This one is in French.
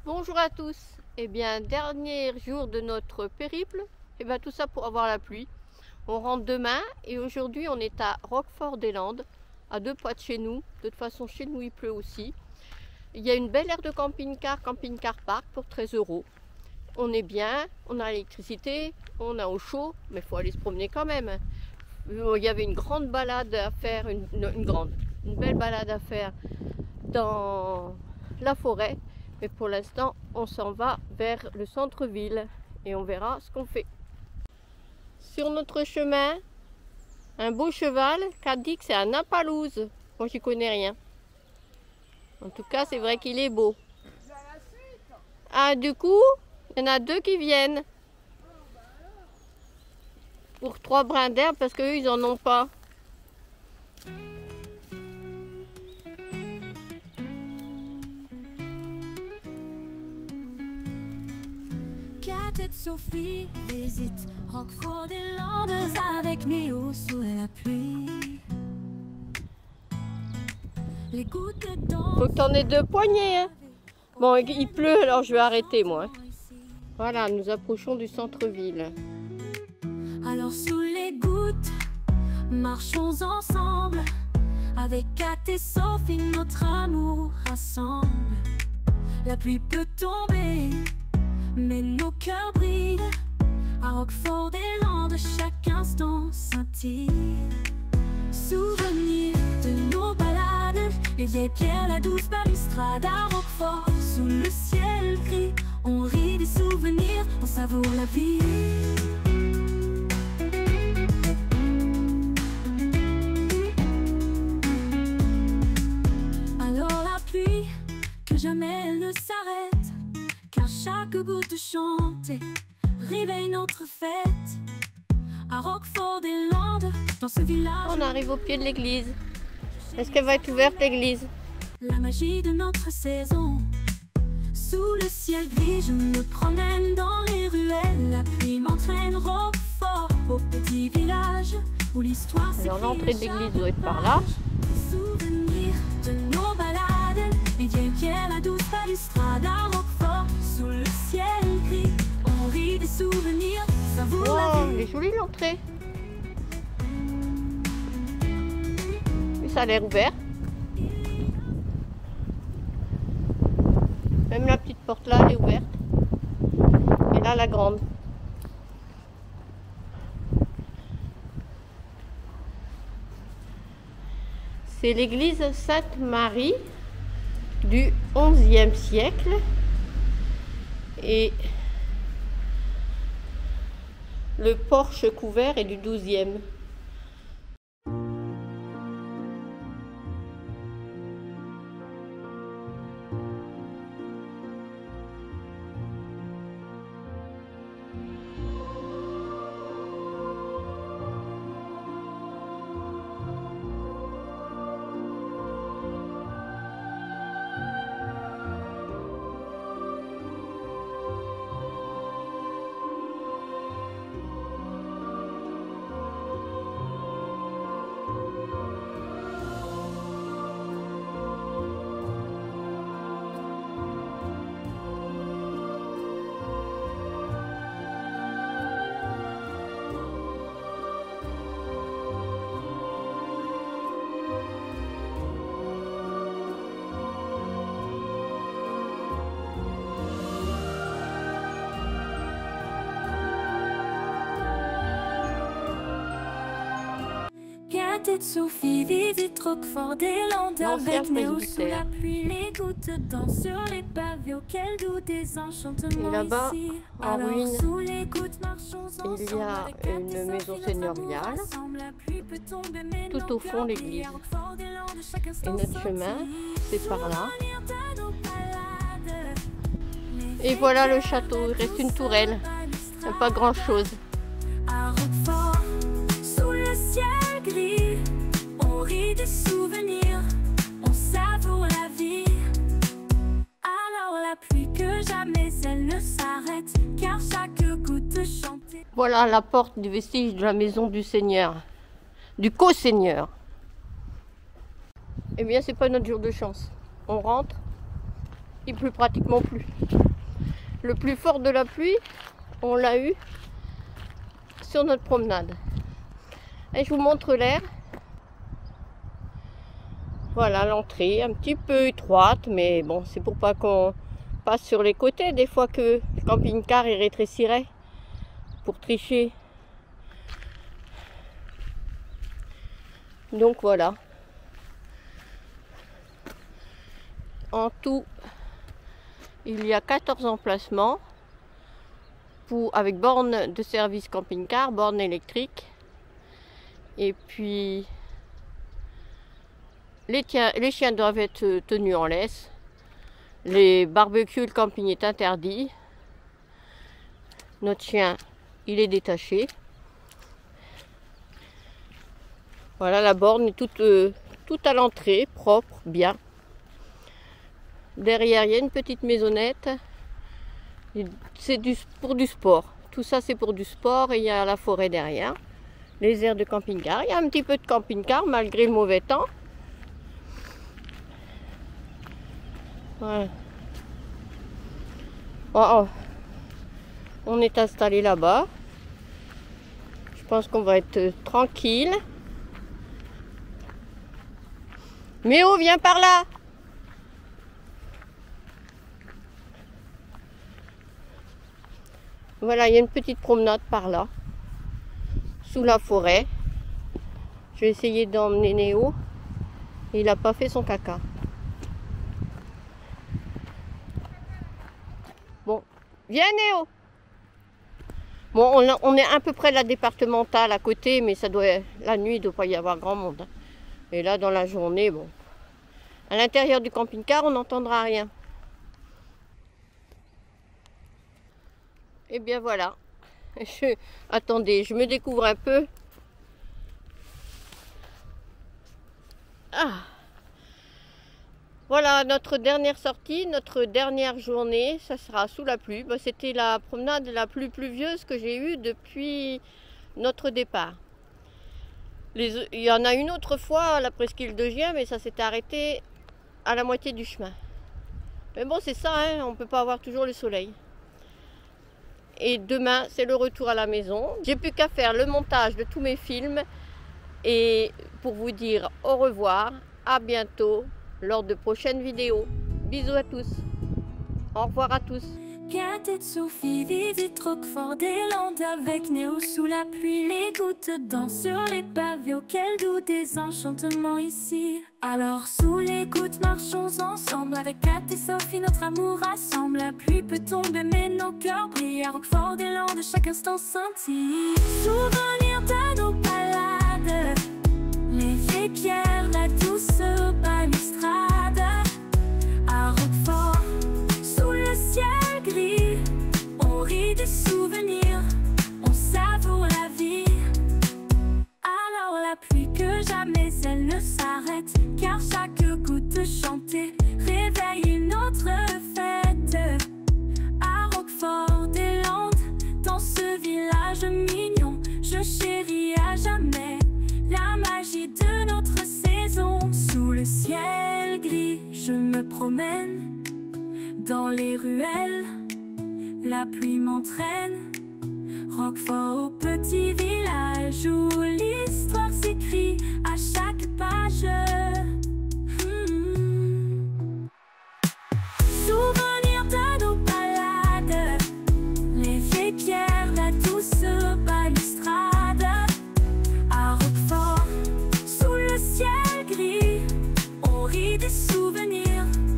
Bonjour à tous. Eh bien, dernier jour de notre périple. Eh bien, tout ça pour avoir la pluie. On rentre demain et aujourd'hui on est à Roquefort-des-Landes, à 2 pas de chez nous. De toute façon, chez nous il pleut aussi. Il y a une belle aire de camping-car park pour 13 €. On est bien, on a l'électricité, on a au chaud, mais il faut aller se promener quand même. Il y avait une grande balade à faire, une belle balade à faire dans la forêt. Mais pour l'instant, on s'en va vers le centre-ville et on verra ce qu'on fait. Sur notre chemin, un beau cheval qui a dit que c'est un Appaloosa. Moi, j'y connais rien. En tout cas, c'est vrai qu'il est beau. Ah, du coup, il y en a 2 qui viennent. Pour 3 brins d'herbe parce qu'eux, ils en ont pas. Kat et Sophie visitent Roquefort-des-Landes avec Néo sous la pluie. Les gouttes d'eau. Faut que t'en aies 2 poignées. Hein. Bon, il pleut, alors je vais arrêter moi. Voilà, nous approchons du centre-ville. Alors sous les gouttes, marchons ensemble. Avec Kat et Sophie, notre amour rassemble. La pluie peut tomber, mais nos cœurs brillent. À Roquefort-des-Landes, chaque instant scintille. Souvenir de nos balades, les vieilles pierres, la douce balustrade. À Roquefort, sous le ciel gris, on rit des souvenirs, on savoure la vie. Alors la pluie, que jamais elle ne s'arrête, car chaque goutte chantée réveille notre fête. À Roquefort-des-Landes, dans ce village, On arrive au pied de l'église. Est-ce qu'elle va être ouverte l'église? la magie de notre saison. Sous le ciel gris, je me promène dans les ruelles. La pluie m'entraîne Roquefort, au petit village où l'histoire s'écrit. Alors l'entrée de l'église doit être par là. Souvenirs de nos balades, les vieilles pierres, la douce balustrade. À Roquefort, sous le ciel gris, on rit des souvenirs, savoure la Wow, vie. elle est jolie l'entrée. Et ça a l'air ouvert. Même la petite porte là, elle est ouverte. Et là, la grande. C'est l'église Sainte-Marie du XIe siècle. Et le porche couvert est du XIIe. Kat et Sophie visitent Roquefort-des-Landes L'ancien avec Néo sous presbytère. la pluie. Les gouttes dansent sur les pavés auxquels doux des enchantements Et là-bas, ici. en Alors ruine, sous les gouttes marchons ensemble. il y a avec Kat et une Sophie, maison notre seigneuriale. amour rassemble. La pluie peut tomber, mais Tout nos au fond, cœurs l'église. brillent. À Roquefort-des-Landes, chaque Et instant notre chemin, scintille. c'est par là. Souvenir de nos balades. Les Et voilà le vieilles château, il pierres, reste une la tourelle. douce balustrade. Pas grand chose. À Roquefort, sous le ciel gris, on rit des souvenirs, on savoure la vie. Alors la pluie que jamais elle ne s'arrête, car chaque goutte chantée. Voilà la porte du vestige de la maison du Seigneur, du co-seigneur. Eh bien, c'est pas notre jour de chance. On rentre il pleut pratiquement plus. Le plus fort de la pluie, on l'a eu sur notre promenade. Et je vous montre l'air. Voilà l'entrée, un petit peu étroite, mais bon, c'est pour pas qu'on passe sur les côtés. Des fois que le camping-car il rétrécirait pour tricher. Donc voilà. En tout, il y a 14 emplacements avec borne de service camping-car, borne électrique. Et puis, les chiens doivent être tenus en laisse. Les barbecues, le camping est interdit. Notre chien, il est détaché. Voilà, la borne est toute à l'entrée, propre, bien. Derrière, il y a une petite maisonnette. C'est pour du sport. Tout ça, c'est pour du sport. Et il y a la forêt derrière. Les aires de camping-car. Il y a un petit peu de camping-car malgré le mauvais temps. Voilà. Oh, on est installé là-bas. Je pense qu'on va être tranquille. Méo, viens par là. Voilà, il y a une petite promenade par là, sous la forêt. Je vais essayer d'emmener Néo. Il n'a pas fait son caca. Bon, viens Néo. Bon, on est à peu près de la départementale à côté, mais la nuit, il ne doit pas y avoir grand monde. Et là, dans la journée, bon. À l'intérieur du camping-car, on n'entendra rien. Et bien voilà. Attendez, je me découvre un peu. Ah. Voilà notre dernière sortie, notre dernière journée. Ça sera sous la pluie. Bah, c'était la promenade la plus pluvieuse que j'ai eue depuis notre départ. Il y en a une autre fois à la presqu'île de Gien, mais ça s'était arrêté à la moitié du chemin. Mais bon, c'est ça, hein, on ne peut pas avoir toujours le soleil. Et demain, c'est le retour à la maison. J'ai plus qu'à faire le montage de tous mes films. Et pour vous dire au revoir, à bientôt lors de prochaines vidéos. Bisous à tous. Au revoir à tous. Quintet de Sophie, visite Roquefort-des-Landes avec Néo sous la pluie. Les gouttes dansent sur les pavés auxquels doux des enchantements ici. Alors sous les gouttes marchons ensemble avec Kat et Sophie, notre amour rassemble. La pluie peut tomber mais nos cœurs brillent à Roquefort-des-Landes, chaque instant scintille. Souvenir de nos balades, les vieilles pierres, la douce balustrade. À Roquefort, sous le ciel gris, on rit des souvenirs, on savoure la vie. Alors la pluie que jamais elle ne s'arrête, car chaque goutte chantée réveille une autre fête. À Roquefort-des-Landes, dans ce village mignon, je chéris à jamais la magie de notre saison. Sous le ciel gris, je me promène dans les ruelles, la pluie m'entraîne. Roquefort au petit village où l'histoire s'écrit à chaque page.